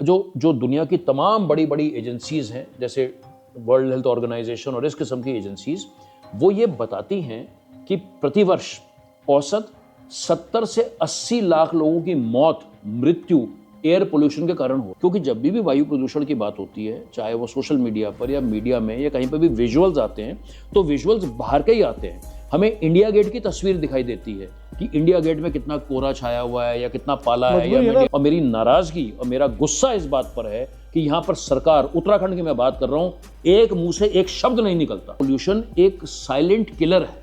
जो जो दुनिया की तमाम बड़ी बड़ी एजेंसीज हैं, जैसे वर्ल्ड हेल्थ ऑर्गेनाइजेशन और इस किस्म की एजेंसीज, वो ये बताती हैं कि प्रतिवर्ष औसत 70 से 80 लाख लोगों की मृत्यु एयर पोल्यूशन के कारण हो। क्योंकि जब भी वायु प्रदूषण की बात होती है, चाहे वो सोशल मीडिया पर या मीडिया में या कहीं पर भी विजुअल्स आते हैं, तो विजुअल्स बाहर के ही आते हैं। हमें इंडिया गेट की तस्वीर दिखाई देती है कि इंडिया गेट में कितना कोहरा छाया हुआ है या कितना पाला है, और मेरी नाराजगी और मेरा गुस्सा इस बात पर है कि यहाँ पर सरकार, उत्तराखंड की मैं बात कर रहा हूँ, एक मुंह से एक शब्द नहीं निकलता। पोल्यूशन एक साइलेंट किलर है,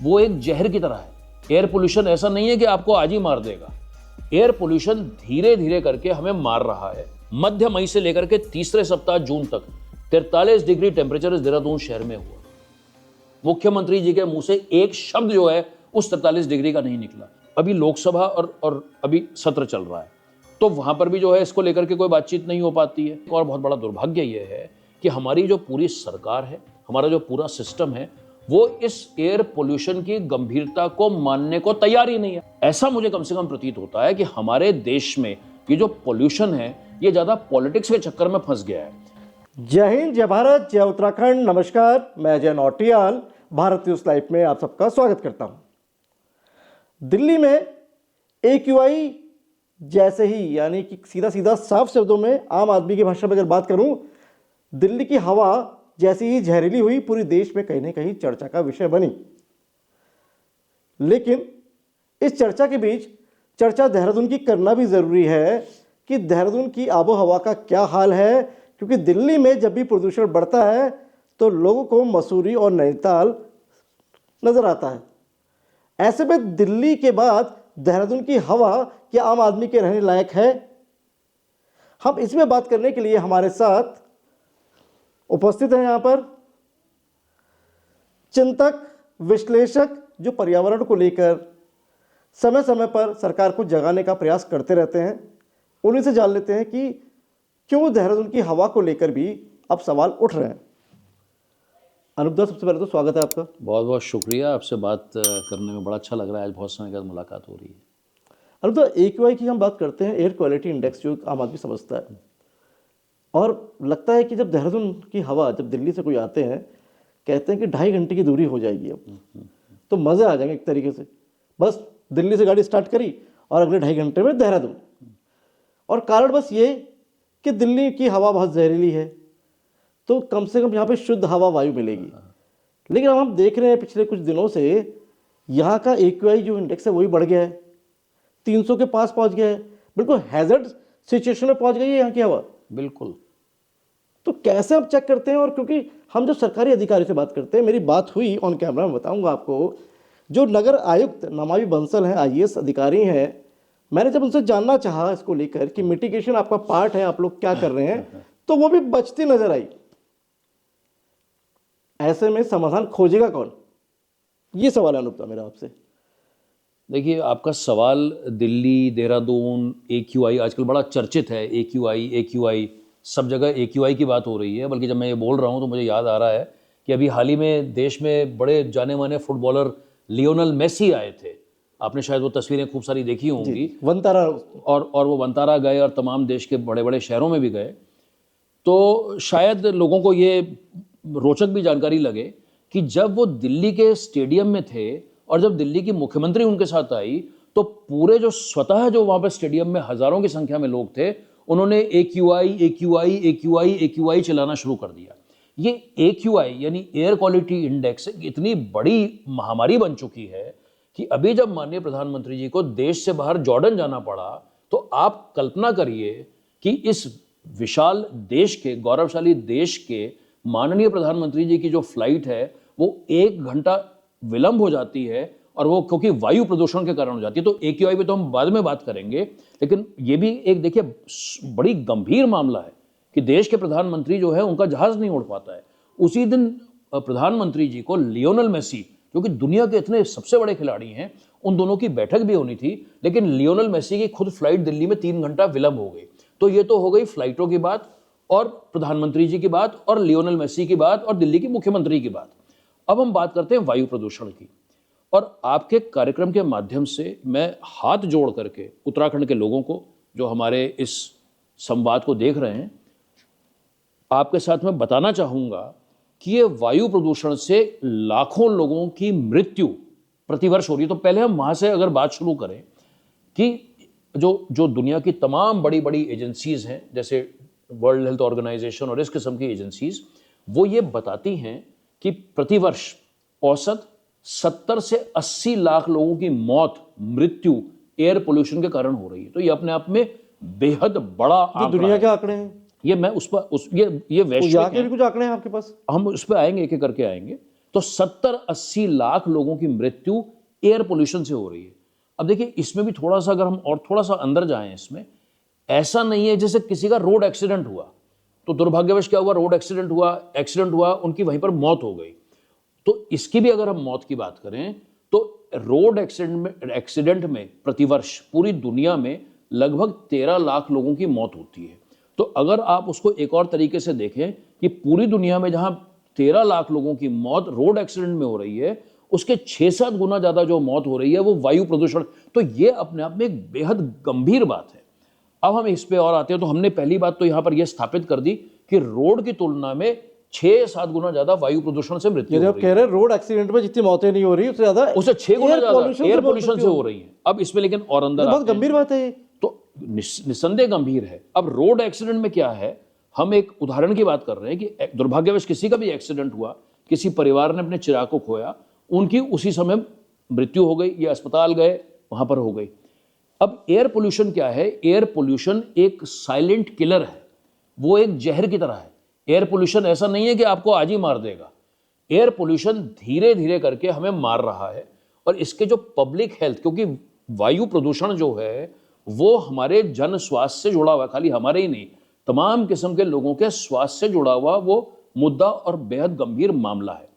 वो एक जहर की तरह है। एयर पोल्यूशन ऐसा नहीं है कि आपको आज ही मार देगा। एयर पोल्यूशन धीरे धीरे करके हमें मार रहा है। मध्य मई से लेकर के तीसरे सप्ताह जून तक 43 डिग्री टेम्परेचर इस देहरादून शहर में हुआ। मुख्यमंत्री जी के मुंह से एक शब्द जो है उस 43 डिग्री का नहीं निकला। अभी लोकसभा और अभी सत्र चल रहा है, तो वहां पर भी जो है इसको लेकर के कोई बातचीत नहीं हो पाती है। और बहुत बड़ा दुर्भाग्य यह है कि हमारी जो पूरी सरकार है, हमारा जो पूरा सिस्टम है, वो इस एयर पोल्यूशन की गंभीरता को मानने को तैयार ही नहीं है। ऐसा मुझे कम से कम प्रतीत होता है कि हमारे देश में ये जो पोल्यूशन है, ये ज्यादा पॉलिटिक्स के चक्कर में फंस गया है। जय हिंद, जय भारत, जय उत्तराखंड। नमस्कार, मैं अजय नौटियाल भारत न्यूज लाइव में आप सबका स्वागत करता हूं। दिल्ली में AQI जैसे ही, यानी कि सीधा सीधा साफ शब्दों में आम आदमी की भाषा में अगर बात करूं, दिल्ली की हवा जैसी ही जहरीली हुई, पूरी देश में कहीं ना कहीं चर्चा का विषय बनी। लेकिन इस चर्चा के बीच चर्चा देहरादून की करना भी ज़रूरी है कि देहरादून की आबो हवा का क्या हाल है, क्योंकि दिल्ली में जब भी प्रदूषण बढ़ता है तो लोगों को मसूरी और नैनीताल नज़र आता है। ऐसे में दिल्ली के बाद देहरादून की हवा क्या आम आदमी के रहने लायक है? हम इसमें बात करने के लिए हमारे साथ उपस्थित हैं यहाँ पर चिंतक, विश्लेषक, जो पर्यावरण को लेकर समय समय पर सरकार को जगाने का प्रयास करते रहते हैं। उन्हीं से जान लेते हैं कि क्यों देहरादून की हवा को लेकर भी अब सवाल उठ रहे हैं। अनुपदा, सबसे पहले तो स्वागत है आपका। बहुत बहुत शुक्रिया, आपसे बात करने में बड़ा अच्छा लग रहा है। आज बहुत समय के बाद मुलाकात हो रही है। अनुपदा, AQI की हम बात करते हैं, एयर क्वालिटी इंडेक्स, जो आम आदमी समझता है, और लगता है कि जब देहरादून की हवा, जब दिल्ली से कोई आते हैं, कहते हैं कि 2.5 घंटे की दूरी हो जाएगी अब, तो मज़े आ जाएंगे एक तरीके से। बस दिल्ली से गाड़ी स्टार्ट करी और अगले 2.5 घंटे में देहरादून। और कारण बस ये कि दिल्ली की हवा बहुत जहरीली है, तो कम से कम यहाँ पे शुद्ध हवा, वायु मिलेगी। लेकिन अब हम देख रहे हैं पिछले कुछ दिनों से यहाँ का AQI जो इंडेक्स है वही बढ़ गया है, 300 के पास पहुँच गया है। बिल्कुल हैजर्ड सिचुएशन में पहुँच गई है यहाँ की हवा। बिल्कुल। तो कैसे हम चेक करते हैं? और क्योंकि हम जब सरकारी अधिकारी से बात करते हैं, मेरी बात हुई ऑन कैमरा, मैं बताऊंगा आपको, जो नगर आयुक्त नमामि बंसल हैं, IAS अधिकारी हैं, मैंने जब उनसे जानना चाहा इसको लेकर कि मिटिगेशन आपका पार्ट है, आप लोग क्या कर रहे हैं, तो वो भी बचती नजर आई। ऐसे में समाधान खोजेगा कौन? ये सवाल है अनुपता मेरा आपसे। देखिए, आपका सवाल दिल्ली, देहरादून, AQI आजकल बड़ा चर्चित है। AQI सब जगह AQI की बात हो रही है। बल्कि जब मैं ये बोल रहा हूँ तो मुझे याद आ रहा है कि अभी हाल ही में देश में बड़े जाने माने फुटबॉलर लियोनेल मेसी आए थे। आपने शायद वो तस्वीरें खूब सारी देखी होंगी। वनतारा। और वो वनतारा गए और तमाम देश के बड़े बड़े शहरों में भी गए। तो शायद लोगों को ये रोचक भी जानकारी लगे कि जब वो दिल्ली के स्टेडियम में थे और जब दिल्ली की मुख्यमंत्री उनके साथ आई, तो पूरे जो स्वतः जो वहाँ पर स्टेडियम में हज़ारों की संख्या में लोग थे, उन्होंने AQI चलाना शुरू कर दिया। ये AQI यानी एयर क्वालिटी इंडेक्स इतनी बड़ी महामारी बन चुकी है कि अभी जब माननीय प्रधानमंत्री जी को देश से बाहर जॉर्डन जाना पड़ा, तो आप कल्पना करिए कि इस विशाल देश के, गौरवशाली देश के माननीय प्रधानमंत्री जी की जो फ्लाइट है वो 1 घंटा विलंब हो जाती है, और वो क्योंकि वायु प्रदूषण के कारण हो जाती है। तो AQI पे तो हम बाद में बात करेंगे, लेकिन ये भी एक देखिए बड़ी गंभीर मामला है कि देश के प्रधानमंत्री जो है उनका जहाज नहीं उड़ पाता है। उसी दिन प्रधानमंत्री जी को लियोनेल मेसी, जो कि दुनिया के इतने सबसे बड़े खिलाड़ी हैं, उन दोनों की बैठक भी होनी थी, लेकिन लियोनेल मेसी की खुद फ्लाइट दिल्ली में 3 घंटा विलंब हो गई। तो ये तो हो गई फ्लाइटों की बात, और प्रधानमंत्री जी की बात, और लियोनेल मेसी की बात, और दिल्ली की मुख्यमंत्री की बात। अब हम बात करते हैं वायु प्रदूषण की। और आपके कार्यक्रम के माध्यम से मैं हाथ जोड़ करके उत्तराखंड के लोगों को, जो हमारे इस संवाद को देख रहे हैं, आपके साथ मैं बताना चाहूँगा कि ये वायु प्रदूषण से लाखों लोगों की मृत्यु प्रतिवर्ष हो रही है। तो पहले हम वहाँ से अगर बात शुरू करें कि जो दुनिया की तमाम बड़ी बड़ी एजेंसीज़ हैं, जैसे वर्ल्ड हेल्थ ऑर्गेनाइजेशन और इस किस्म की एजेंसीज़, वो ये बताती हैं कि प्रतिवर्ष औसत 70 से 80 लाख लोगों की मृत्यु एयर पोल्यूशन के कारण हो रही है। तो ये अपने आप में बेहद बड़ा आंकड़ा दुनिया है। के आंकड़े हैं ये मैं उस पर ये वैश्विक यहाँ के हैं। भी कुछ आंकड़े हैं आपके पास? हम उस पर आएंगे, एक एक करके आएंगे। तो 70-80 लाख लोगों की मृत्यु एयर पोल्यूशन से हो रही है। अब देखिए, इसमें भी थोड़ा सा अगर हम और थोड़ा सा अंदर जाएं, इसमें ऐसा नहीं है जैसे किसी का रोड एक्सीडेंट हुआ तो दुर्भाग्यवश क्या हुआ, रोड एक्सीडेंट हुआ, उनकी वहीं पर मौत हो गई। तो इसकी भी अगर हम मौत की बात करें तो रोड एक्सीडेंट में प्रतिवर्ष पूरी दुनिया में लगभग 13 लाख लोगों की मौत होती है। तो अगर आप उसको एक और तरीके से देखें कि पूरी दुनिया में जहां 13 लाख लोगों की मौत रोड एक्सीडेंट में हो रही है, उसके 6-7 गुना ज्यादा जो मौत हो रही है वो वायु प्रदूषण। तो ये अपने आप में एक बेहद गंभीर बात है। अब हम इस पे और आते हैं, तो हमने पहली बात तो यहां पर यह स्थापित कर दी कि रोड की तुलना में 6-7 गुना ज्यादा वायु प्रदूषण से मृत्यु हो आप रही कह है। रहे हैं रोड एक्सीडेंट में जितनी मौतें नहीं हो रही उससे ज्यादा उसे 6 गुना एयर ज्यादा pollution एयर से पोल्यूशन मृत्यु से हो रही है। अब इसमें लेकिन और अंदर बहुत आते हैं। गंभीर बात है ये। तो निस्संदेह गंभीर है। अब रोड एक्सीडेंट में क्या है, हम एक उदाहरण की बात कर रहे हैं कि दुर्भाग्यवश किसी का भी एक्सीडेंट हुआ, किसी परिवार ने अपने चिराग को खोया, उनकी उसी समय मृत्यु हो गई, या अस्पताल गए वहां पर हो गई। अब एयर पोल्यूशन क्या है? एयर पोल्यूशन एक साइलेंट किलर है, वो एक जहर की तरह है। एयर पोल्यूशन ऐसा नहीं है कि आपको आज ही मार देगा। एयर पोल्यूशन धीरे धीरे करके हमें मार रहा है। और इसके जो पब्लिक हेल्थ, क्योंकि वायु प्रदूषण जो है वो हमारे जन स्वास्थ्य से जुड़ा हुआ, खाली हमारे ही नहीं, तमाम किस्म के लोगों के स्वास्थ्य से जुड़ा हुआ वो मुद्दा और बेहद गंभीर मामला है।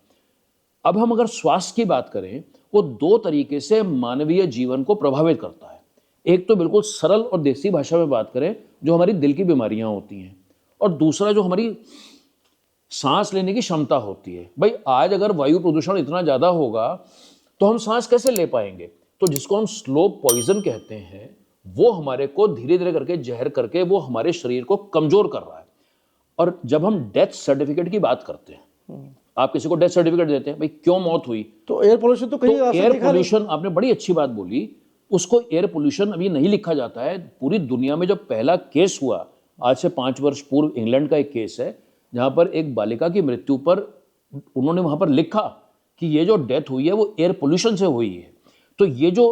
अब हम अगर स्वास्थ्य की बात करें, वो 2 तरीके से मानवीय जीवन को प्रभावित करता है। एक तो बिल्कुल सरल और देसी भाषा में बात करें, जो हमारी दिल की बीमारियां होती हैं, और दूसरा जो हमारी सांस लेने की क्षमता होती है। भाई आज अगर वायु प्रदूषण इतना ज्यादा होगा तो हम सांस कैसे ले पाएंगे? तो जिसको हम स्लो पॉइजन कहते हैं, वो हमारे को धीरे धीरे करके जहर करके वो हमारे शरीर को कमजोर कर रहा है। और जब हम डेथ सर्टिफिकेट की बात करते हैं, आप किसी को डेथ सर्टिफिकेट देते हैं, भाई क्यों मौत हुई, तो एयर पोल्यूशन तो कहीं एयर पोल्यूशन, आपने बड़ी अच्छी बात बोली, उसको एयर पोल्यूशन अभी नहीं लिखा जाता है। पूरी दुनिया में जो पहला केस हुआ आज से 5 वर्ष पूर्व, इंग्लैंड का एक केस है जहां पर एक बालिका की मृत्यु पर उन्होंने वहां पर लिखा कि ये जो डेथ हुई है वो एयर पोल्यूशन से हुई है। तो ये जो,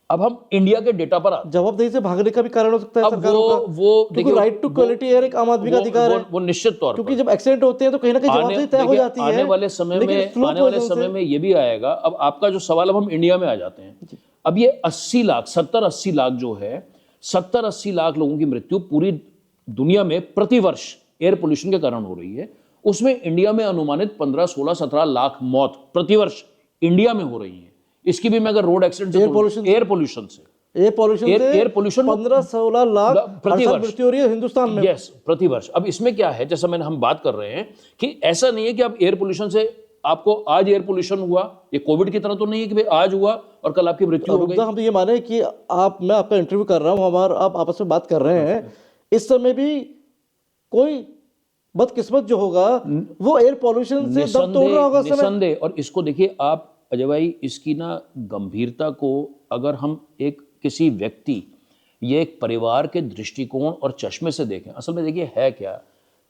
अब हम इंडिया के डेटा पर आते हैं, जवाबदेही से भागने का भी कारण हो सकता है अब सरकारों का। वो क्योंकि राइट टू क्वालिटी एयर एक आम आदमी का अधिकार है। वो निश्चित तौर पर, क्योंकि जब एक्सीडेंट होते हैं तो कहीं ना कहीं जवाबदेही तय हो जाती है। आने वाले समय में ये भी आएगा। अब आपका जो सवाल, अब हम इंडिया में आ जाते हैं। अब ये 80 लाख 70-80 लाख जो है, 70-80 लाख लोगों की मृत्यु पूरी दुनिया में प्रतिवर्ष एयर पोल्यूशन के कारण हो रही है। उसमें इंडिया में अनुमानित 15-16-17 लाख मौत प्रतिवर्ष इंडिया में हो रही है। इसकी भी मैं अगर रोड एक्सीडेंट से, एयर पोल्यूशन से 15-16 लाख प्रतिवर्ष मृत्यु हो रही है हिंदुस्तान में। यस, प्रतिवर्ष। अब इसमें क्या है, जैसा मैंने हम बात कर रहे हैं कि ऐसा नहीं है कि आप एयर पोल्यूशन से, आपको आज एयर पोल्यूशन हुआ, ये कोविड की तरह तो नहीं है कि भाई आज हुआ और कल आपकी मृत्यु हो गई। हम तो ये माने कि मैं आपका इंटरव्यू कर रहा हूं, आप आपस में बात कर रहे हैं, इस समय भी कोई बदकिस्मत जो होगा वो एयर पोल्यूशन से दम तोड़ रहा होगा निसंदेह। और इसको देखिए आप अजय भाई, इसकी ना गंभीरता को अगर हम एक किसी व्यक्ति या एक परिवार के दृष्टिकोण और चश्मे से देखें, असल में देखिए है क्या,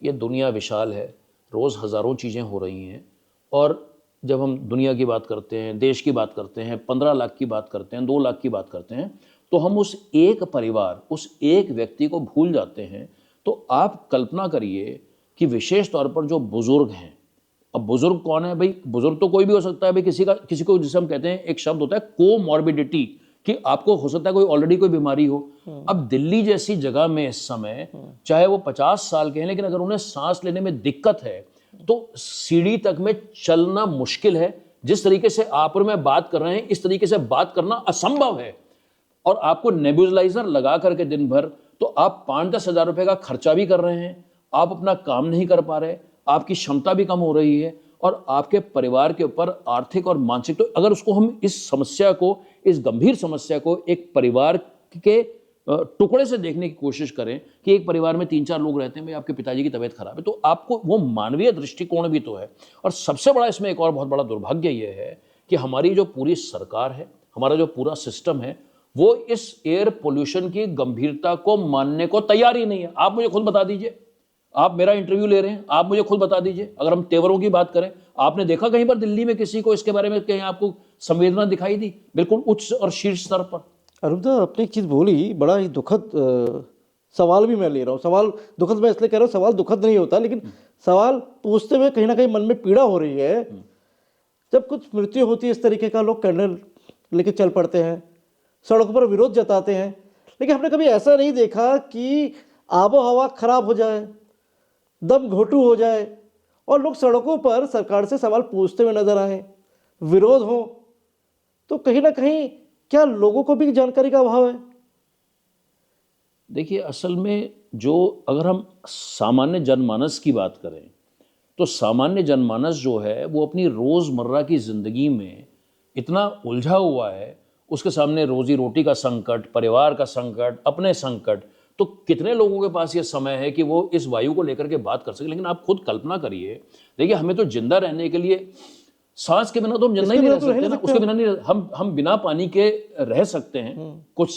ये दुनिया विशाल है, रोज़ हज़ारों चीज़ें हो रही हैं। और जब हम दुनिया की बात करते हैं, देश की बात करते हैं, 15 लाख की बात करते हैं, 2 लाख की बात करते हैं, तो हम उस एक परिवार, उस एक व्यक्ति को भूल जाते हैं। तो आप कल्पना करिए कि विशेष तौर पर जो बुजुर्ग हैं, अब बुजुर्ग कौन है भाई? बुजुर्ग तो कोई भी हो सकता है भाई, किसी को जिसे हम कहते हैं, एक शब्द होता है कोमॉर्बिडिटी, कि आपको हो सकता है कोई ऑलरेडी कोई बीमारी हो। अब दिल्ली जैसी जगह में इस समय चाहे वो 50 साल के हैं, लेकिन अगर उन्हें सांस लेने में दिक्कत है तो सीढ़ी तक में चलना मुश्किल है। जिस तरीके से आप और मैं बात कर रहे हैं, इस तरीके से बात करना असंभव है। और आपको नेबुलाइजर लगा करके दिन भर, तो आप 5-10 हज़ार रुपए का खर्चा भी कर रहे हैं, आप अपना काम नहीं कर पा रहे, आपकी क्षमता भी कम हो रही है, और आपके परिवार के ऊपर आर्थिक और मानसिक, तो अगर उसको हम इस समस्या को, इस गंभीर समस्या को एक परिवार के टुकड़े से देखने की कोशिश करें कि एक परिवार में 3-4 लोग रहते हैं, भाई आपके पिताजी की तबीयत खराब है, तो आपको वो मानवीय दृष्टिकोण भी तो है। और सबसे बड़ा इसमें एक और बहुत बड़ा दुर्भाग्य ये है कि हमारी जो पूरी सरकार है, हमारा जो पूरा सिस्टम है, वो इस एयर पोल्यूशन की गंभीरता को मानने को तैयार ही नहीं है। आप मुझे खुद बता दीजिए, आप मेरा इंटरव्यू ले रहे हैं, आप मुझे खुद बता दीजिए, अगर हम तेवरों की बात करें, आपने देखा कहीं पर दिल्ली में किसी को इसके बारे में कहीं आपको संवेदना दिखाई दी? बिल्कुल उच्च और शीर्ष स्तर पर। अरुणा आपने एक चीज़ बोली, बड़ा ही दुखद सवाल भी मैं ले रहा हूँ। सवाल दुखद मैं इसलिए कह रहा हूँ, सवाल दुखद नहीं होता, लेकिन सवाल पूछते हुए कहीं ना कहीं मन में पीड़ा हो रही है। जब कुछ मृत्यु होती है इस तरीके का, लोग कैंडल लेके चल पड़ते हैं, सड़कों पर विरोध जताते हैं, लेकिन हमने कभी ऐसा नहीं देखा कि आबो हवा खराब हो जाए, दम घोटू हो जाए और लोग सड़कों पर सरकार से सवाल पूछते हुए नजर आए, विरोध हो। तो कहीं ना कहीं क्या लोगों को भी जानकारी का अभाव है? देखिए, असल में जो अगर हम सामान्य जनमानस की बात करें, तो सामान्य जनमानस जो है वो अपनी रोज़मर्रा की ज़िंदगी में इतना उलझा हुआ है, उसके सामने रोजी रोटी का संकट, परिवार का संकट, अपने संकट, तो कितने लोगों के पास ये समय है कि वो इस वायु को लेकर के बात कर सके। लेकिन आप खुद कल्पना करिए, देखिए हमें तो जिंदा रहने के लिए सांस के बिना तो हम जिंदा ही नहीं रह सकते ना, उसके बिना नहीं हम बिना पानी के रह सकते हैं, कुछ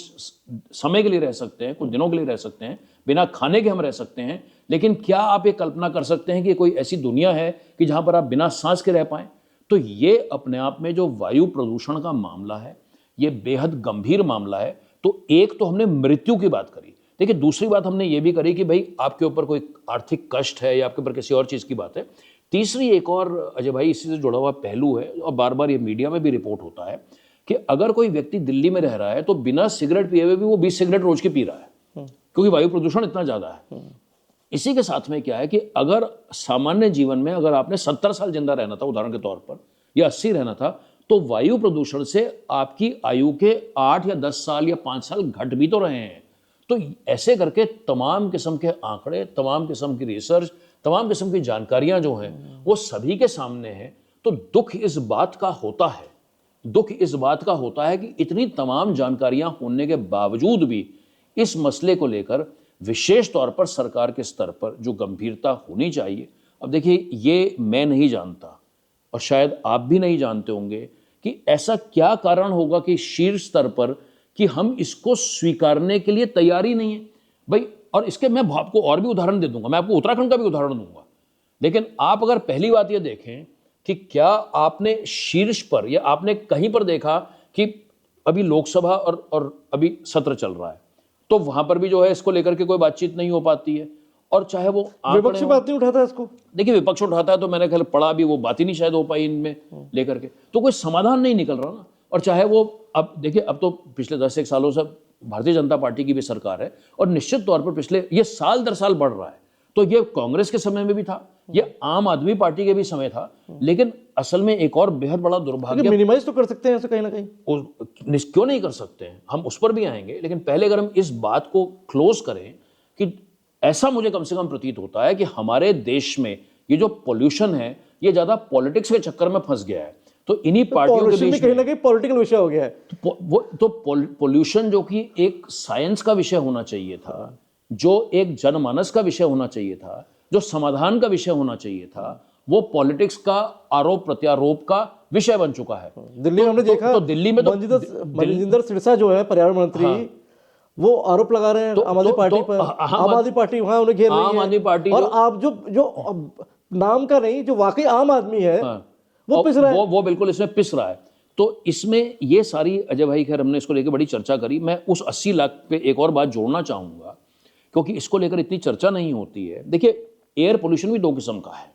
समय के लिए रह सकते हैं, कुछ दिनों के लिए रह सकते हैं, बिना खाने के हम रह सकते हैं। लेकिन क्या आप ये कल्पना कर सकते हैं कि कोई ऐसी दुनिया है कि जहां पर आप बिना सांस के रह पाएं? तो ये अपने आप में जो वायु प्रदूषण का मामला है, ये बेहद गंभीर मामला है। तो एक तो हमने मृत्यु की बात करी, देखिए दूसरी बात हमने ये भी करी कि भाई आपके ऊपर कोई आर्थिक कष्ट है या आपके ऊपर किसी और चीज़ की बात है। तीसरी एक और अजय भाई इसी से जुड़ा हुआ पहलू है, और बार बार ये मीडिया में भी रिपोर्ट होता है कि अगर कोई व्यक्ति दिल्ली में रह रहा है तो बिना सिगरेट पिए हुए भी वो 20 सिगरेट रोज की पी रहा है, क्योंकि वायु प्रदूषण इतना ज़्यादा है। इसी के साथ में क्या है कि अगर सामान्य जीवन में अगर आपने 70 साल जिंदा रहना था उदाहरण के तौर पर, या 80 रहना था, तो वायु प्रदूषण से आपकी आयु के 8 या 10 साल या 5 साल घट भी तो रहे हैं। तो ऐसे करके तमाम किस्म के आंकड़े, तमाम किस्म की रिसर्च, तमाम किस्म की जानकारियां जो हैं वो सभी के सामने हैं। तो दुख इस बात का होता है, दुख इस बात का होता है कि इतनी तमाम जानकारियां होने के बावजूद भी इस मसले को लेकर विशेष तौर पर सरकार के स्तर पर जो गंभीरता होनी चाहिए। अब देखिए, ये मैं नहीं जानता और शायद आप भी नहीं जानते होंगे कि ऐसा क्या कारण होगा कि शीर्ष स्तर पर कि हम इसको स्वीकारने के लिए तैयार ही नहीं है भाई। और इसके मैं आपको और भी उदाहरण दे दूंगा, मैं आपको उत्तराखंड का भी उदाहरण दूंगा। लेकिन आप अगर पहली बात ये देखें कि क्या आपने शीर्ष पर या आपने कहीं पर देखा कि अभी लोकसभा और अभी सत्र चल रहा है, तो वहां पर भी जो है इसको लेकर के कोई बातचीत नहीं हो पाती है। और चाहे वो विपक्ष बात नहीं उठाता इसको, देखिए विपक्ष उठाता है तो मैंने ख्याल पढ़ा भी, वो बात ही नहीं शायद हो पाई इनमें लेकर के, तो कोई समाधान नहीं निकल रहा ना। और चाहे वो अब देखिए, अब तो पिछले 10-1 सालों से भारतीय जनता पार्टी की भी सरकार है और निश्चित तौर पर पिछले ये साल दर साल बढ़ रहा है। तो ये कांग्रेस के समय में भी था, ये आम आदमी पार्टी के भी समय था। लेकिन असल में एक और बेहद बड़ा दुर्भाग्य, मिनिमाइज तो कर सकते हैं ऐसे कहीं ना कहीं, क्यों नहीं कर सकते हैं, हम उस पर भी आएंगे। लेकिन पहले अगर हम इस बात को क्लोज करें कि ऐसा मुझे कम से कम प्रतीत होता है कि हमारे देश में ये जो पोल्यूशन है ये ज्यादा पॉलिटिक्स के चक्कर में फंस गया है। तो इन्हीं पार्टियों के बीच कहीं ना कहीं पॉलिटिकल विषय हो गया है। तो पोल्यूशन जो कि एक साइंस का विषय होना चाहिए था, जो एक जनमानस का विषय होना चाहिए था, जो समाधान का विषय होना चाहिए था, वो पॉलिटिक्स का आरोप प्रत्यारोप का विषय बन चुका है। दिल्ली में हमने देखा, तो दिल्ली में तो मनजिंदर सिरसा जो है पर्यावरण मंत्री, वो आरोप लगा रहे हैं आम आदमी पार्टी पर। आम आदमी पार्टी वहां उन्हें घेर रही है, आम आदमी पार्टी, और आप जो नाम का नहीं, जो वाकई आम आदमी है वो पिस रहा है, वो बिल्कुल इसमें पिस रहा है। तो इसमें ये सारी, अजय भाई खैर हमने इसको लेकर बड़ी चर्चा करी। मैं उस 80 लाख पे एक और बात जोड़ना चाहूंगा, क्योंकि इसको लेकर इतनी चर्चा नहीं होती है। देखिए, एयर पोल्यूशन भी 2 किस्म का है।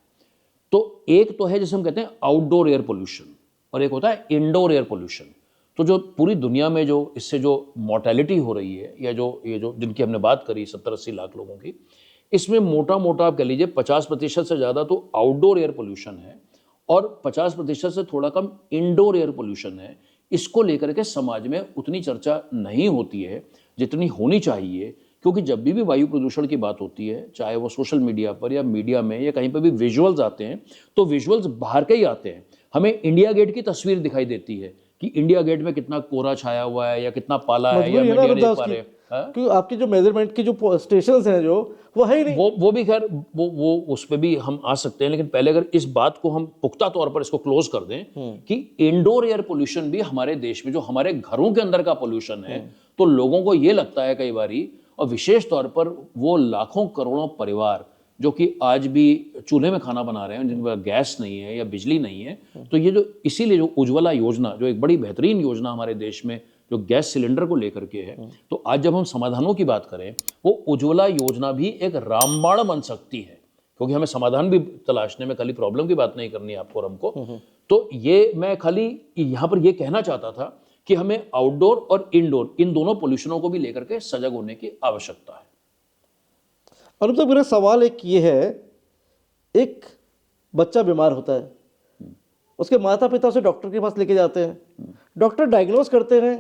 तो एक तो है जिसे हम कहते हैं आउटडोर एयर पोल्यूशन, और एक होता है इंडोर एयर पोल्यूशन। तो जो पूरी दुनिया में जो इससे जो मोर्टेलिटी हो रही है, या ये जो जिनकी हमने बात करी 70-80 लाख लोगों की, इसमें मोटा मोटा आप कह लीजिए 50% से ज़्यादा तो आउटडोर एयर पोल्यूशन है और 50% से थोड़ा कम इंडोर एयर पोल्यूशन है। इसको लेकर के समाज में उतनी चर्चा नहीं होती है जितनी होनी चाहिए, क्योंकि जब भी वायु प्रदूषण की बात होती है, चाहे वो सोशल मीडिया पर या मीडिया में या कहीं पर भी विजुअल्स आते हैं, तो विजुअल्स बाहर के ही आते हैं। हमें इंडिया गेट की तस्वीर दिखाई देती है कि इंडिया गेट में कितना कोहरा छाया हुआ है या कितना पाला है या मीडिया नहीं पा रहे। क्योंकि आपकी जो मेजरमेंट की जो स्टेशन हैं जो वो है ही नहीं। वो भी खैर वो उस पर भी हम आ सकते हैं, लेकिन पहले अगर इस बात को हम पुख्ता तौर पर इसको क्लोज कर दें कि इंडोर एयर पोल्यूशन भी हमारे देश में जो हमारे घरों के अंदर का पोल्यूशन है, तो लोगों को ये लगता है कई बारी, और विशेष तौर पर वो लाखों करोड़ों परिवार जो कि आज भी चूल्हे में खाना बना रहे हैं, जिनके पास गैस नहीं है या बिजली नहीं है, तो ये जो इसीलिए जो उज्ज्वला योजना जो एक बड़ी बेहतरीन योजना हमारे देश में जो गैस सिलेंडर को लेकर के है, तो आज जब हम समाधानों की बात करें, वो उज्ज्वला योजना भी एक रामबाण बन सकती है, क्योंकि हमें समाधान भी तलाशने में, खाली प्रॉब्लम की बात नहीं करनी है आपको और हमको। तो ये मैं खाली यहाँ पर ये कहना चाहता था कि हमें आउटडोर और इंडोर इन दोनों पोल्यूशनों को भी लेकर के सजग होने की आवश्यकता है। और तो मेरा सवाल एक ये है, एक बच्चा बीमार होता है, उसके माता पिता उसे डॉक्टर के पास लेके जाते हैं, डॉक्टर डायग्नोज करते हैं,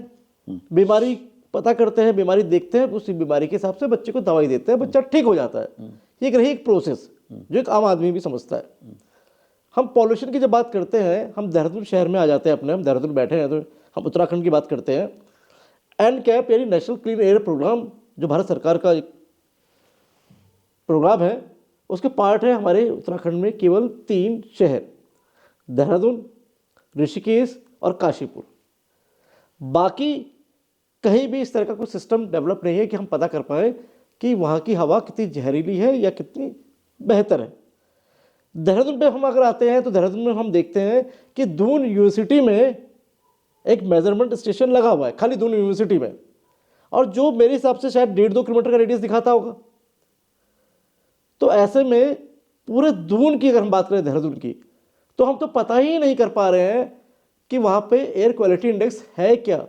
बीमारी पता करते हैं, बीमारी देखते हैं, उसी बीमारी के हिसाब से बच्चे को दवाई देते हैं, बच्चा ठीक हो जाता है। ये एक रही एक प्रोसेस जो एक आम आदमी भी समझता है। हम पॉल्यूशन की जब बात करते हैं, हम देहरादून शहर में आ जाते हैं अपने, हम देहरादून बैठे हैं तो हम उत्तराखंड की बात करते हैं। NCAP यानी नेशनल क्लीन एयर प्रोग्राम जो भारत सरकार का एक प्रोग्राम है, उसके पार्ट है हमारे उत्तराखंड में केवल 3 शहर, देहरादून, ऋषिकेश और काशीपुर। बाकी कहीं भी इस तरह का कोई सिस्टम डेवलप नहीं है कि हम पता कर पाए कि वहाँ की हवा कितनी जहरीली है या कितनी बेहतर है। देहरादून पे हम अगर आते हैं तो देहरादून में हम देखते हैं कि दून यूनिवर्सिटी में एक मेजरमेंट स्टेशन लगा हुआ है, खाली दून यूनिवर्सिटी में, और जो मेरे हिसाब से शायद 1.5-2 किलोमीटर का रेडियस दिखाता होगा। तो ऐसे में पूरे दून की अगर हम बात करें देहरादून की, तो हम तो पता ही नहीं कर पा रहे हैं कि वहाँ पे एयर क्वालिटी इंडेक्स है क्या।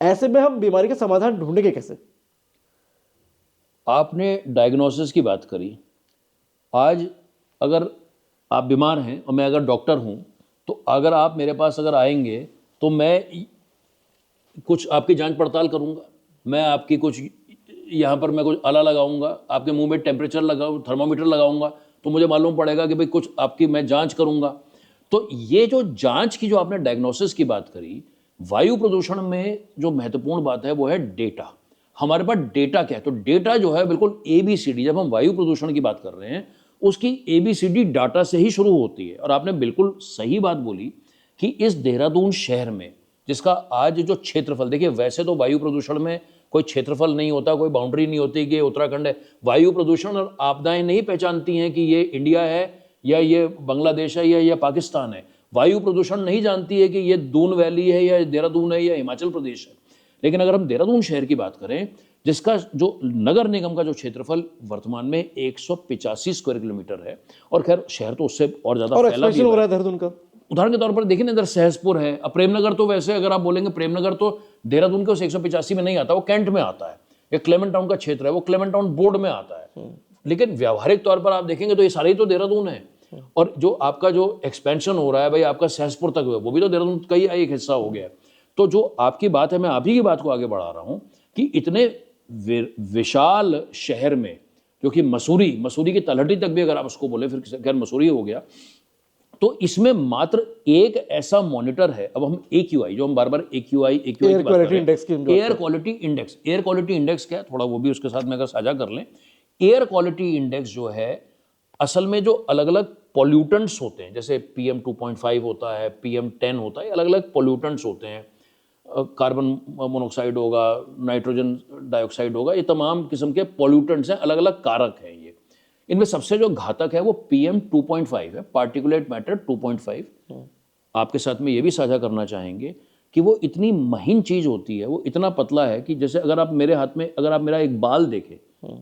ऐसे में हम बीमारी का समाधान ढूंढेंगे कैसे? आपने डायग्नोसिस की बात करी। आज अगर आप बीमार हैं और मैं अगर डॉक्टर हूं, तो अगर आप मेरे पास अगर आएंगे तो मैं कुछ आपकी जांच पड़ताल करूंगा, मैं आपकी कुछ यहाँ पर मैं कुछ आला लगाऊंगा, आपके मुंह में टेम्परेचर लगाऊँ, थर्मामीटर लगाऊंगा, तो मुझे मालूम पड़ेगा कि भाई कुछ आपकी मैं जांच करूंगा। तो ये जो जांच की जो आपने डायग्नोसिस की बात करी, वायु प्रदूषण में जो महत्वपूर्ण बात है वो है डेटा। हमारे पास डेटा क्या है? तो डेटा जो है बिल्कुल ABCD, जब हम वायु प्रदूषण की बात कर रहे हैं उसकी ABCD डाटा से ही शुरू होती है। और आपने बिल्कुल सही बात बोली कि इस देहरादून शहर में जिसका आज जो क्षेत्रफल, देखिए वैसे तो वायु प्रदूषण में कोई क्षेत्रफल नहीं होता, कोई बाउंड्री नहीं होती कि ये उत्तराखंड है। वायु प्रदूषण और आपदाएं नहीं पहचानती हैं कि ये इंडिया है या ये बांग्लादेश है या ये पाकिस्तान है। वायु प्रदूषण नहीं जानती है कि ये दून वैली है या देहरादून है या हिमाचल प्रदेश है। लेकिन अगर हम देहरादून शहर की बात करें, जिसका जो नगर निगम का जो क्षेत्रफल वर्तमान में 185 स्क्वायर किलोमीटर है, और खैर शहर तो उससे और ज्यादा और फैला भी एक्सपेंशन हो रहा है देहरादून का। उदाहरण के तौर पर देखिए ना, इधर सहसपुर है, अब प्रेमनगर तो वैसे अगर आप बोलेंगे प्रेमनगर तो देहरादून के उस 185 में नहीं आता, वो कैंट में आता है। ये क्लेमेंट टाउन का क्षेत्र है, वो क्लेमेंट टाउन बोर्ड में आता है। लेकिन व्यावहारिक तौर पर आप देखेंगे तो ये सारे ही तो देहरादून है। और जो आपका जो एक्सपेंशन हो रहा है भाई आपका सहसपुर तक, वो भी तो देहरादून का ही एक हिस्सा हो गया है। तो जो आपकी बात है, मैं आप ही की बात को आगे बढ़ा रहा हूं कि इतने विशाल शहर में, जो कि मसूरी की तलहटी तक भी अगर आप उसको बोले, फिर खैर मसूरी हो गया, तो इसमें मात्र एक ऐसा मॉनिटर है। अब हम AQI, जो हम बार बार AQI की बात कर रहे हैं, air quality index. Air quality index क्या है, थोड़ा वो भी उसके साथ में अगर साझा कर लें। एयर क्वालिटी इंडेक्स जो है, असल में जो अलग अलग पॉल्यूटेंट्स होते हैं, जैसे PM 2.5 होता है, PM 10 होता है, अलग अलग पॉल्यूटेंट्स होते हैं। कार्बन मोनोऑक्साइड होगा, नाइट्रोजन डाइऑक्साइड होगा, ये तमाम किस्म के पॉल्यूटेंट्स हैं, अलग अलग कारक हैं। ये इनमें सबसे जो घातक है वो PM 2.5 है, पार्टिकुलेट मैटर 2.5। आपके साथ में ये भी साझा करना चाहेंगे कि वो इतनी महीन चीज होती है, वो इतना पतला है कि जैसे अगर आप मेरे हाथ में, अगर आप मेरा एक बाल देखें,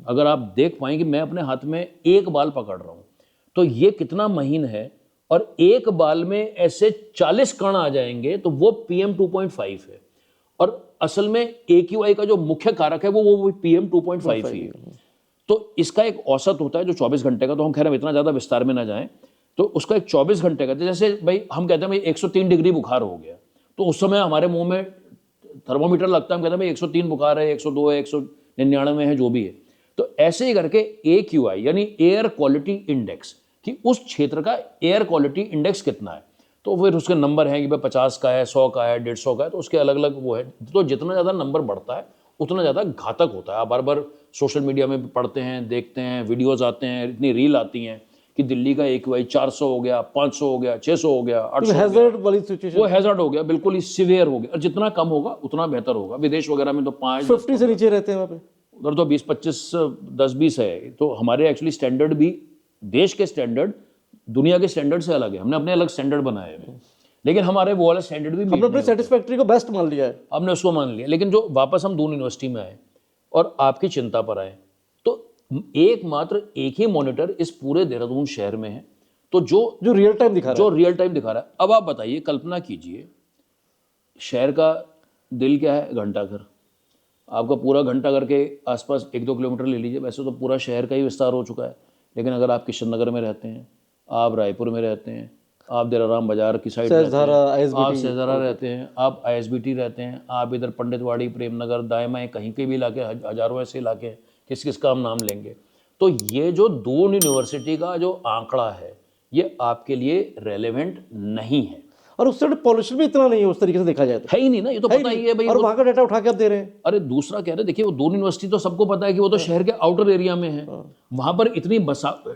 अगर आप देख पाएं कि मैं अपने हाथ में एक बाल पकड़ रहा हूं, तो ये कितना महीन है, और एक बाल में ऐसे 40 कण आ जाएंगे, तो वो PM 2.5 है। और असल में AQI का जो मुख्य कारक है वो PM 2.5 ही है। तो इसका एक औसत होता है जो 24 घंटे का, तो हम कह रहे हैं इतना ज्यादा विस्तार में ना जाएं, तो उसका एक 24 घंटे का, जैसे भाई हम कहते हैं भाई 103 डिग्री बुखार हो गया, तो उस समय हमारे मुंह में थर्मोमीटर लगता है, हम कहते हैं भाई 103 बुखार है, 102 है, 199 है, जो भी है। तो ऐसे ही करके AQI यानी एयर क्वालिटी इंडेक्स, कि उस क्षेत्र का एयर क्वालिटी इंडेक्स कितना है, तो फिर उसके नंबर हैं कि भाई 50 का है, 100 का है, 150 का है, तो उसके अलग अलग वो है। तो जितना ज़्यादा नंबर बढ़ता है उतना ज़्यादा घातक होता है। आप बार बार सोशल मीडिया में पढ़ते हैं, देखते हैं, वीडियोज़ आते हैं, इतनी रील आती हैं कि दिल्ली का AQI 400 हो गया, 500 हो गया, 600 हो गया, 800 हो गया। हैजर्ड वाली सिचुएशन, वो हैजर्ड हो गया, बिल्कुल ही सीवियर हो गया। और जितना कम होगा उतना बेहतर होगा। विदेश वगैरह में तो 5 50 से नीचे रहते हैं वहाँ पे। उधर तो 20-25 10-20 है। तो हमारे एक्चुअली स्टैंडर्ड भी, देश के स्टैंडर्ड दुनिया के स्टैंडर्ड से अलग है। हमने अपने अलग स्टैंडर्ड बनाए हैं, लेकिन हमारे वो वाला स्टैंडर्ड भी हमने अपने सेटिस्फैक्ट्री को बेस्ट मान लिया है। हमने उसको मान लिया। लेकिन जो वापस हम दून यूनिवर्सिटी में आए और आपकी चिंता पर आए, तो एकमात्र एक ही मॉनिटर इस पूरे देहरादून शहर में है, तो जो रियल टाइम दिखा रहा है, जो रियल टाइम दिखा रहा है। अब आप बताइए, कल्पना कीजिए, शहर का दिल क्या है? घंटाघर। आपका पूरा घंटाघर के आसपास 1-2 किलोमीटर ले लीजिए, वैसे तो पूरा शहर का ही विस्तार हो चुका है। लेकिन अगर आप किशन नगर में रहते हैं, आप रायपुर में रहते हैं, आप दिलाराम बाजार की साइड रहते हैं, आप सहजरा रहते हैं, आप ISBT रहते हैं, आप इधर पंडितवाड़ी, प्रेमनगर, दाएं बाएं कहीं के भी इलाके, हजारों ऐसे इलाके हैं, किस किस का हम नाम लेंगे। तो ये जो दून यूनिवर्सिटी का जो आंकड़ा है, ये आपके लिए रेलेवेंट नहीं है। और उससे पॉल्यूशन भी इतना नहीं है उस तरीके से देखा जाए तो। है ही नहीं ना, ये तो पता ही है भाई। और वहाँ का डाटा उठा के आप दे रहे हैं। अरे दूसरा कह रहे, देखिए वो दून यूनिवर्सिटी तो सबको पता है कि वो तो शहर के आउटर एरिया में है। वहाँ पर इतनी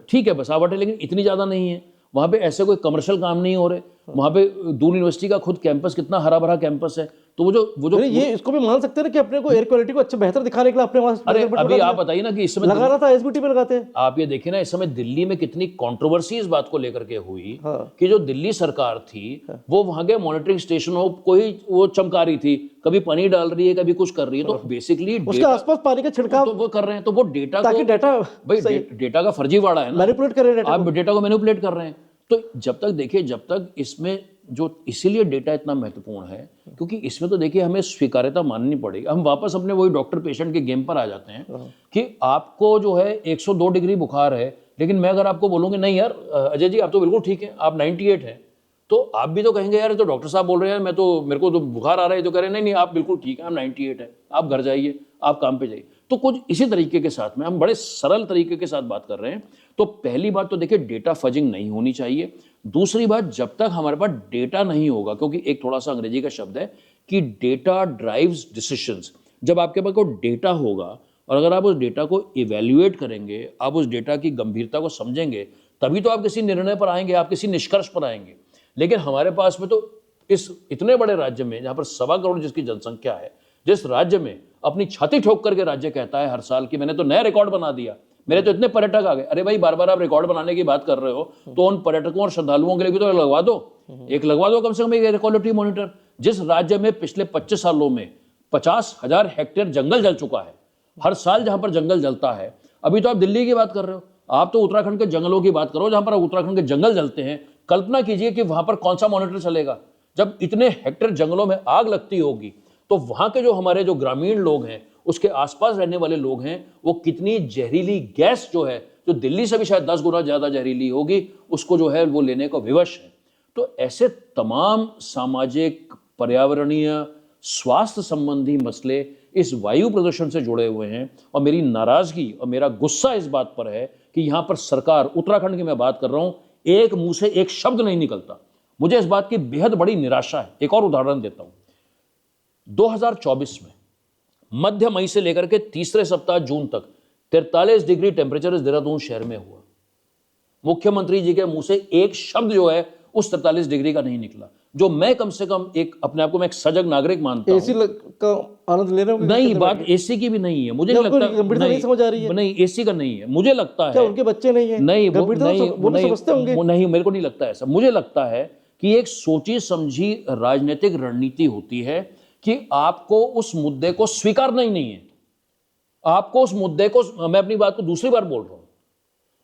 ठीक है बसावट है, लेकिन इतनी ज़्यादा नहीं है। वहाँ पे ऐसे कोई कमर्शियल काम नहीं हो रहे। वहाँ पे दून यूनिवर्सिटी का खुद कैंपस कितना हरा भरा कैंपस है। तो वो जो ये इसको भी मान सकते हैं ना कि अपने को एयर क्वालिटी को अच्छा बेहतर दिखाने के लिए अपने वहाँ अरे अभी आप बताइए ना कि इस समय लगा रहा था ISBT पे लगाते हैं। आप ये देखिए ना, इस समय दिल्ली में कितनी कंट्रोवर्सी इस बात को लेकर के हुई हाँ। कि जो दिल्ली सरकार थी वो वहां के मॉनिटरिंग स्टेशनों को ही वो चमका रही थी, कभी पानी डाल रही है, कभी कुछ कर रही है। तो बेसिकली उसके आसपास पानी का छिड़काव तो वो कर रहे हैं, तो वो डेटा ताकि डेटा भाई डेटा का फर्जीवाड़ा है ना, मैनिपुलेट कर रहे हैं। आप डेटा को मैनिपुलेट कर रहे हैं। तो जब तक देखिए, जब तक इसमें जो, इसीलिए डेटा इतना महत्वपूर्ण है क्योंकि इसमें तो देखिए हमें स्वीकार्यता माननी पड़ेगी। हम वापस अपने वही डॉक्टर पेशेंट के गेम पर आ जाते हैं कि आपको जो है 102 डिग्री बुखार है, लेकिन मैं अगर आपको बोलूँगी नहीं यार अजय जी आप तो बिल्कुल ठीक है, आप 98 हैं, तो आप भी तो कहेंगे यार तो डॉक्टर साहब बोल रहे हैं, मैं तो, मेरे को तो बुखार आ रहा है, तो कह रहे हैं नहीं नहीं आप बिल्कुल ठीक है, आप 98 है, आप घर जाइए, आप काम पे जाइए। तो कुछ इसी तरीके के साथ में हम बड़े सरल तरीके के साथ बात कर रहे हैं। तो पहली बात तो देखिए डेटा फजिंग नहीं होनी चाहिए। दूसरी बात, जब तक हमारे पास डेटा नहीं होगा, क्योंकि एक थोड़ा सा अंग्रेजी का शब्द है कि डेटा ड्राइव्स डिसीजंस, जब आपके पास कोई डेटा होगा और अगर आप उस डेटा को इवेल्युएट करेंगे, आप उस डेटा की गंभीरता को समझेंगे, तभी तो आप किसी निर्णय पर आएंगे, आप किसी निष्कर्ष पर आएंगे। लेकिन हमारे पास में तो इस इतने बड़े राज्य में जहाँ पर 1.25 करोड़ जिसकी जनसंख्या है, जिस राज्य में अपनी छाती ठोक करके राज्य कहता है हर साल कि मैंने तो नया रिकॉर्ड बना दिया, मेरे तो इतने पर्यटक आ गए। अरे भाई बार बार आप रिकॉर्ड बनाने की बात कर रहे हो तो उन पर्यटकों और श्रद्धालुओं के लिए भी तो लगवा दो, एक लगवा दो कम से कम एक एयर क्वालिटी मॉनिटर। जिस राज्य में पिछले 25 सालों में 50,000 हेक्टेयर जंगल जल चुका है, हर साल जहां पर जंगल जलता है, अभी तो आप दिल्ली की बात कर रहे हो, आप तो उत्तराखंड के जंगलों की बात करो जहां पर उत्तराखंड के जंगल जलते हैं। कल्पना कीजिए कि वहां पर कौन सा मॉनिटर चलेगा। जब इतने हेक्टेयर जंगलों में आग लगती होगी तो वहां के जो हमारे जो ग्रामीण लोग हैं, उसके आसपास रहने वाले लोग हैं, वो कितनी जहरीली गैस जो है, जो दिल्ली से भी शायद 10 गुना ज्यादा जहरीली होगी, उसको जो है वो लेने को विवश है। तो ऐसे तमाम सामाजिक, पर्यावरणीय, स्वास्थ्य संबंधी मसले इस वायु प्रदूषण से जुड़े हुए हैं। और मेरी नाराजगी और मेरा गुस्सा इस बात पर है कि यहां पर सरकार, उत्तराखंड की मैं बात कर रहा हूं, एक मुंह से एक शब्द नहीं निकलता। मुझे इस बात की बेहद बड़ी निराशा है। एक और उदाहरण देता हूं, 2024 में मध्य मई से लेकर के तीसरे सप्ताह जून तक 43 डिग्री टेम्परेचर इस देहरादून शहर में हुआ। मुख्यमंत्री जी के मुंह से एक शब्द जो है उस 43 डिग्री का नहीं निकला, जो मैं कम से कम एक अपने आप को मैं एक सजग नागरिक मानता हूं। एसी का आनंद ले रहे हो? नहीं, बात एसी की भी नहीं है, मुझे नहीं लगता। नहीं समझ आ रही है। नहीं, एसी का नहीं है, मुझे लगता है। क्या उनके बच्चे नहीं है? नहीं, वो समझते होंगे। नहीं, मेरे को नहीं लगता ऐसा। मुझे लगता है कि एक सोची समझी राजनीतिक रणनीति होती है कि आपको उस मुद्दे को स्वीकारना ही नहीं है। आपको उस मुद्दे को, मैं अपनी बात को दूसरी बार बोल रहा हूं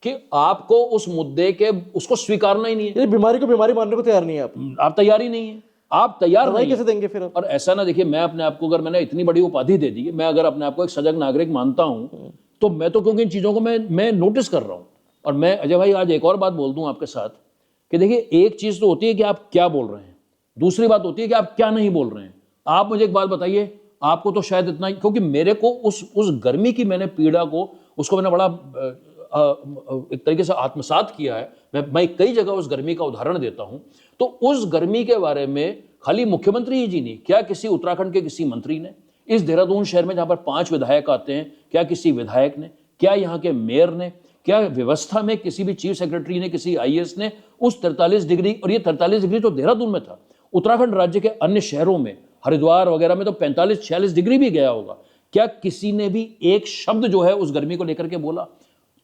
कि आपको उस मुद्दे के उसको स्वीकारना ही नहीं है। बीमारी को बीमारी मानने को तैयार नहीं है आप तैयार ही नहीं है। आप तैयार नहीं कैसे देंगे फिर? और ऐसा ना देखिए, मैं अपने आप को, अगर मैंने इतनी बड़ी उपाधि दे दी, मैं अगर अपने आप को एक सजग नागरिक मानता हूं, तो मैं तो क्योंकि इन चीजों को मैं नोटिस कर रहा हूं। और मैं अजय भाई आज एक और बात बोल दूं आपके साथ कि देखिए, एक चीज तो होती है कि आप क्या बोल रहे हैं, दूसरी बात होती है कि आप क्या नहीं बोल रहे हैं। आप मुझे एक बात बताइए, आपको तो शायद इतना, क्योंकि मेरे को उस गर्मी की मैंने पीड़ा को, उसको मैंने बड़ा एक तरीके से आत्मसात किया है। मैं कई जगह उस गर्मी का उदाहरण देता हूं। तो उस गर्मी के बारे में खाली मुख्यमंत्री जी नहीं, क्या किसी उत्तराखंड के किसी मंत्री ने, इस देहरादून शहर में जहां पर 5 विधायक आते हैं, क्या किसी विधायक ने, क्या यहाँ के मेयर ने, क्या व्यवस्था में किसी भी चीफ सेक्रेटरी ने, किसी आईएएस ने उस 43 डिग्री, और ये 43 डिग्री तो देहरादून में था, उत्तराखंड राज्य के अन्य शहरों में, हरिद्वार वगैरह में तो 45-46 डिग्री भी गया होगा, क्या किसी ने भी एक शब्द जो है उस गर्मी को लेकर के बोला?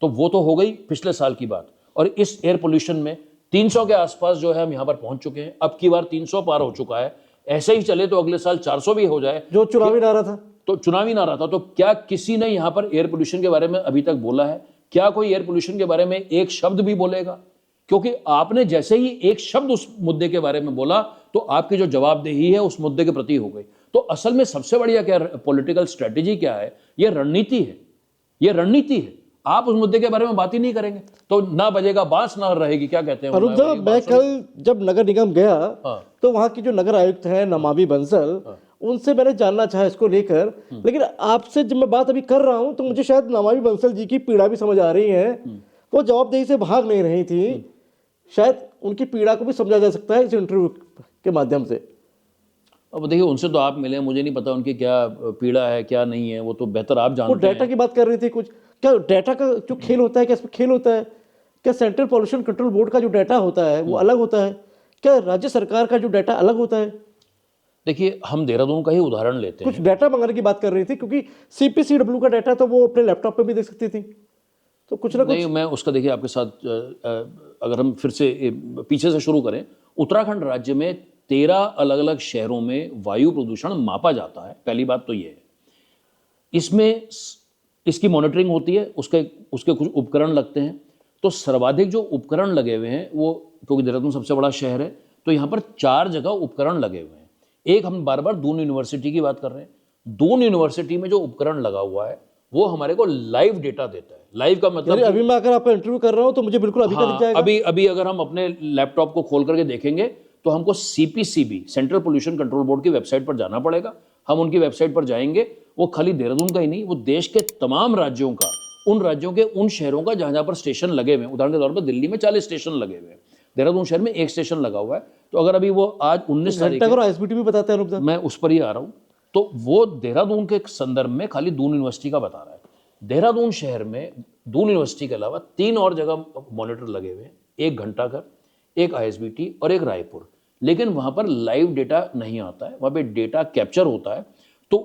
तो वो तो हो गई पिछले साल की बात। और इस एयर पोल्यूशन में 300 के आसपास जो है हम यहाँ पर पहुंच चुके हैं। अब की बार 300 पार हो चुका है, ऐसे ही चले तो अगले साल 400 भी हो जाए, जो चुनावी नारा था। तो चुनावी नारा था। तो क्या किसी ने यहाँ पर एयर पोल्यूशन के बारे में अभी तक बोला है? क्या कोई एयर पोल्यूशन के बारे में एक शब्द भी बोलेगा? क्योंकि आपने जैसे ही एक शब्द उस मुद्दे के बारे में बोला तो आपकी जो जवाबदेही है उस मुद्दे के प्रति हो गई। तो असल में सबसे बढ़िया क्या पॉलिटिकल स्ट्रेटेजी क्या है? ये रणनीति है, ये रणनीति है। आप उस मुद्दे के बारे में बात ही नहीं करेंगे तो ना बजेगा बांस ना रहेगी, क्या कहते हैं? अरुण साहब, मैं कल जब नगर निगम गया तो वहाँ की जो नगर आयुक्त है नमामि बंसल, उनसे मैंने जानना चाहा इसको लेकर, लेकिन आपसे जब मैं बात अभी कर रहा हूँ तो मुझे शायद नमामि बंसल जी की पीड़ा भी समझ आ रही है। वो जवाबदेही से भाग नहीं रही थी, शायद उनकी पीड़ा को भी समझा जा सकता है इस इंटरव्यू के माध्यम से। अब देखिए, उनसे तो आप मिले, मुझे नहीं पता उनकी क्या पीड़ा है क्या नहीं है, वो तो बेहतर आप जानते हैं। वो डाटा की बात कर रही थी कुछ, क्या डाटा का जो खेल होता है, क्या इसमें खेल होता है? क्या सेंट्रल पॉल्यूशन कंट्रोल बोर्ड का जो डाटा होता है वो अलग होता है? क्या राज्य सरकार का जो डाटा अलग होता है? देखिए, हम देहरादून का ही उदाहरण लेते हैं। कुछ डाटा मंगाने की बात कर रही थी, क्योंकि सीपीसीडब्ल्यू का डाटा तो वो अपने लैपटॉप पे भी देख सकती थी, तो कुछ ना कुछ। नहीं, मैं उसका देखिए आपके साथ अगर हम फिर से पीछे से शुरू करें, उत्तराखंड राज्य में 13 अलग अलग शहरों में वायु प्रदूषण मापा जाता है। पहली बात तो ये है, इसमें इसकी मॉनिटरिंग होती है, उसके कुछ उपकरण लगते हैं। तो सर्वाधिक जो उपकरण लगे हुए हैं वो, क्योंकि देहरादून सबसे बड़ा शहर है तो यहाँ पर 4 जगह उपकरण लगे हुए हैं। एक, हम बार बार दून यूनिवर्सिटी की बात कर रहे हैं, दून यूनिवर्सिटी में जो उपकरण लगा हुआ है वो हमारे को लाइव डेटा देता है। लाइव का मतलब अभी मैं अगर आपका इंटरव्यू कर रहा हूँ तो मुझे बिल्कुल अभी का दिख जाएगा। अभी अगर हम अपने लैपटॉप को खोल करके देखेंगे तो हमको CPCB, central pollution control board की वेबसाइट पर जाना पड़ेगा। हम उनकी वेबसाइट पर जाएंगे, वो खाली देहरादून का ही नहीं, वो देश के तमाम राज्यों का, उन राज्यों के उन शहरों का जहां जहां पर स्टेशन लगे हुए हैं। उदाहरण के तौर पर दिल्ली में 40 स्टेशन लगे हुए हैं, देहरादून शहर में 1 स्टेशन लगा हुआ है। तो अगर अभी वो आज 19 तारीख घंटाघर आईएसबीटी भी बताते हैं अनुप, मैं उस पर ही आ रहा हूँ, तो वो देहरादून के संदर्भ में खाली दून यूनिवर्सिटी का बता रहा है। देहरादून शहर में दून यूनिवर्सिटी के अलावा 3 और जगह मॉनिटर लगे हुए हैं, एक घंटाघर, एक आईएसबीटी और एक रायपुर। लेकिन वहां पर लाइव डेटा नहीं आता है, वहां पे डेटा कैप्चर होता है। तो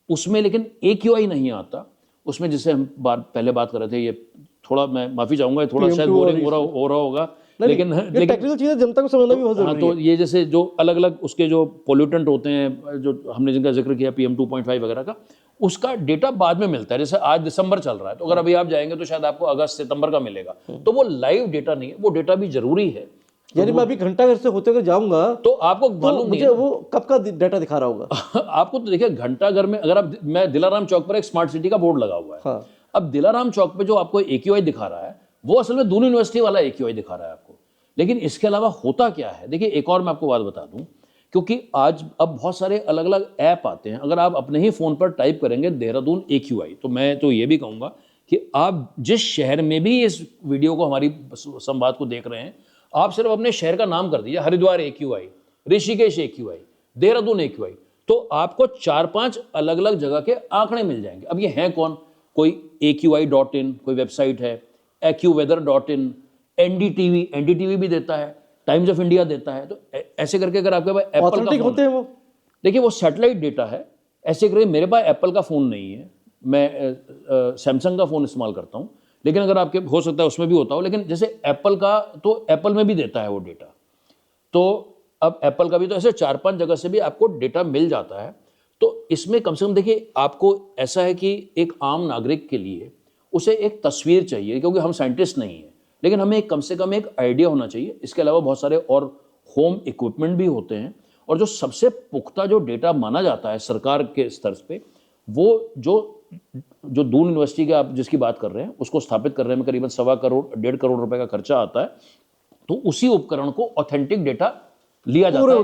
उसमें लेकिन AQI नहीं आता उसमें, जिससे हम पहले बात कर रहे थे। ये थोड़ा, मैं माफी चाहूंगा, थोड़ा शायद बोरिंग हो रहा होगा, लेकिन टेक्निकल चीजें जनता को समझना भी बहुत जरूरी है। तो ये जैसे जो अलग अलग उसके जो पोल्यूटेंट होते हैं, जो हमने जिनका जिक्र किया PM 2.5 वगैरह का, उसका डेटा बाद में मिलता है। जैसे आज दिसंबर चल रहा है, तो अगर अभी आप जाएंगे तो शायद आपको अगस्त सितंबर का मिलेगा। तो वो लाइव डेटा नहीं है, वो डेटा भी जरूरी है। यानी मैं अभी घंटाघर से होते हुए जाऊंगा तो आपको मालूम मुझे वो कब का डाटा दिखा रहा होगा? आपको तो देखिए, घंटाघर में अगर आप, मैं दिलाराम चौक पर एक स्मार्ट सिटी का बोर्ड लगा हुआ है। हाँ। अब दिलाराम चौक पे जो आपको AQI दिखा रहा है वो असल में दून यूनिवर्सिटी वाला AQI दिखा रहा है आपको। लेकिन इसके अलावा होता क्या है, देखिए एक और मैं आपको बात बता दूं, क्योंकि आज अब बहुत सारे अलग अलग ऐप आते हैं। अगर आप अपने ही फोन पर टाइप करेंगे देहरादून AQI, तो मैं तो ये भी कहूंगा कि आप जिस शहर में भी इस वीडियो को, हमारी संवाद को देख रहे हैं, आप सिर्फ अपने शहर का नाम कर दीजिए, Haridwar AQI, Rishikesh AQI, Dehradun AQI, तो आपको 4-5 अलग अलग जगह के आंकड़े मिल जाएंगे। अब ये हैं कौन? कोई AQI.in कोई वेबसाइट है, AccuWeather.in, NDTV भी देता है, टाइम्स ऑफ इंडिया देता है। तो ऐसे करके अगर आपके पास एप्पल का होते हैं वो, देखिए वो सैटेलाइट डेटा है। ऐसे करके मेरे पास एप्पल का फ़ोन नहीं है, मैं सैमसंग का फ़ोन इस्तेमाल करता हूँ, लेकिन अगर आपके हो सकता है उसमें भी होता हो। लेकिन जैसे एप्पल का, तो एप्पल में भी देता है वो डेटा। तो अब एप्पल का भी, तो ऐसे 4-5 जगह से भी आपको डेटा मिल जाता है। तो इसमें कम से कम देखिए, आपको ऐसा है कि एक आम नागरिक के लिए उसे एक तस्वीर चाहिए, क्योंकि हम साइंटिस्ट नहीं हैं, लेकिन हमें कम से कम एक आइडिया होना चाहिए। इसके अलावा बहुत सारे और होम इक्विपमेंट भी होते हैं, और जो सबसे पुख्ता जो डेटा माना जाता है सरकार के स्तर पे, वो जो दून यूनिवर्सिटी के आप जिसकी बात कर रहे हैं, उसको स्थापित करने में करीबन 1.25 करोड़ 1.5 करोड़ रुपए का खर्चा आता है। तो उसी उपकरण को ऑथेंटिक डेटा लिया जाता है,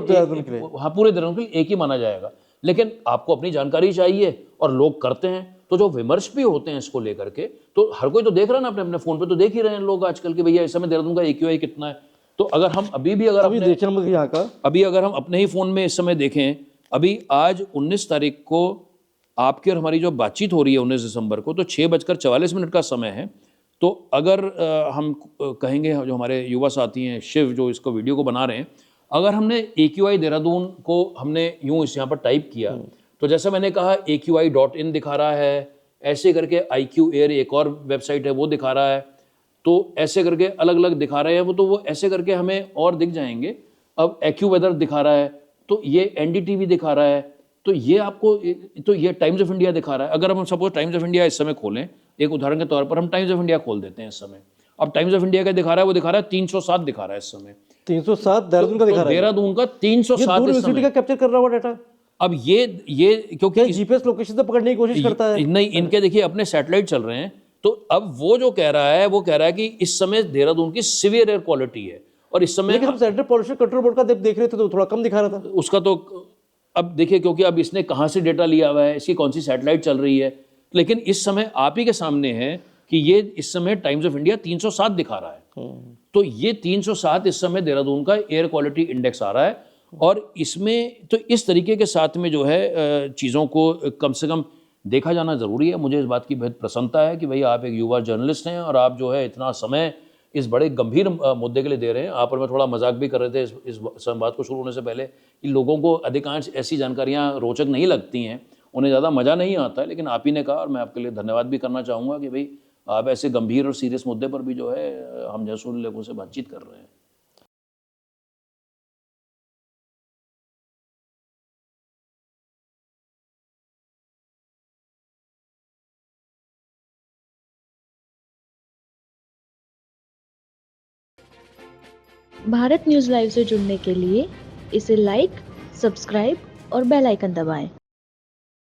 हाँ, पूरे देहरादून के लिए एक ही माना जाएगा। लेकिन आपको अपनी जानकारी चाहिए और लोग करते हैं, तो जो विमर्श भी होते हैं इसको लेकर के, तो हर कोई तो देख रहा है ना, अपने अपने फोन पे तो देख ही रहे हैं लोग आजकल के, भैया इस समय देहरादून का AQI कितना है। तो अगर हम अभी अगर हम अपने ही फोन में इस समय देखें, अभी आज 19 तारीख को आपकी और हमारी जो बातचीत हो रही है 19 दिसंबर को, तो 6:44 का समय है। तो अगर हम कहेंगे, जो हमारे युवा साथी हैं, शिव जो इसको वीडियो को बना रहे हैं, अगर हमने AQI देहरादून को हमने यूँ इस यहाँ पर टाइप किया, तो जैसा मैंने कहा AQI.in दिखा रहा है, ऐसे करके IQ Air एक और वेबसाइट है वो दिखा रहा है, तो ऐसे करके अलग अलग दिखा रहे हैं वो, तो वो ऐसे करके हमें और दिख जाएंगे। अब AccuWeather दिखा रहा है, तो ये NDTV दिखा रहा है, तो ये आपको, तो ये टाइम्स ऑफ इंडिया दिखा रहा है। अगर हम सपोज टाइम्स ऑफ इंडिया इस समय खोलें, एक उदाहरण के तौर पर हम टाइम्स ऑफ इंडिया खोल देते हैं इस समय, अब टाइम्स ऑफ इंडिया का दिखा रहा है, वो दिखा रहा है 307 दिखा रहा है इस समय। 307 देहरादून का दिखा रहा है। देहरादून का 307 यूनिवर्सिटी का कैप्चर कर रहा हुआ डाटा। अब ये क्योंकि जीपीएस लोकेशन से पकड़ने की कोशिश करता है। नहीं, इनके देखिए अपने सैटेलाइट चल रहे हैं, तो अब वो जो कह रहा है, वो कह रहा है कि इस समय देहरादून की सीवियर एयर क्वालिटी है, और इस समय लेकिन हम सेंट्रल पॉल्यूशन कंट्रोल बोर्ड का देख रहे थे तो थोड़ा कम दिखा रहा था उसका। तो अब देखिए, क्योंकि अब इसने कहाँ से डेटा लिया हुआ है, इसकी कौन सी सैटेलाइट चल रही है, लेकिन इस समय आप ही के सामने है कि ये इस समय टाइम्स ऑफ इंडिया 307 दिखा रहा है। तो ये 307 इस समय देहरादून का एयर क्वालिटी इंडेक्स आ रहा है, और इसमें तो इस तरीके के साथ में जो है चीज़ों को कम से कम देखा जाना ज़रूरी है। मुझे इस बात की बहुत प्रसन्नता है कि भाई आप एक युवा जर्नलिस्ट हैं और आप जो है इतना समय इस बड़े गंभीर मुद्दे के लिए दे रहे हैं। आप और मैं थोड़ा मजाक भी कर रहे थे इस संवाद को शुरू होने से पहले कि लोगों को अधिकांश ऐसी जानकारियाँ रोचक नहीं लगती हैं, उन्हें ज़्यादा मज़ा नहीं आता है, लेकिन आप ही ने कहा, और मैं आपके लिए धन्यवाद भी करना चाहूँगा कि भाई आप ऐसे गंभीर और सीरियस मुद्दे पर भी जो है हम जैसे लोगों से बातचीत कर रहे हैं। भारत न्यूज़ लाइव से जुड़ने के लिए इसे लाइक, सब्सक्राइब और बेल आइकन दबाएं।